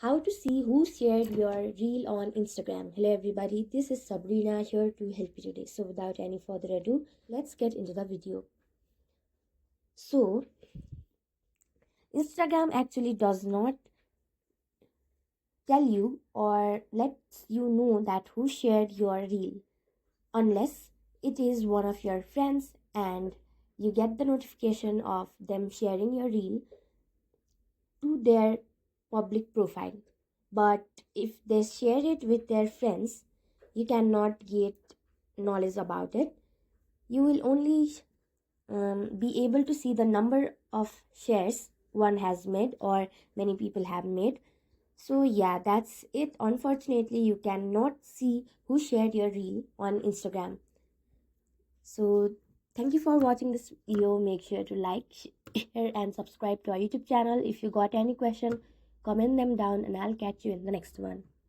How to see who shared your reel on Instagram. Hello everybody, this is Sabrina here to help you today. So without any further ado, let's get into the video. So Instagram actually does not tell you or lets you know that who shared your reel unless it is one of your friends and you get the notification of them sharing your reel to their public profile. But if they share it with their friends, you cannot get knowledge about it. You will only be able to see the number of shares one has made or many people have made. So yeah, that's it. Unfortunately, you cannot see who shared your reel on Instagram. So thank you for watching this video. Make sure to like, share and subscribe to our YouTube channel. If you got any question, comment them down and I'll catch you in the next one.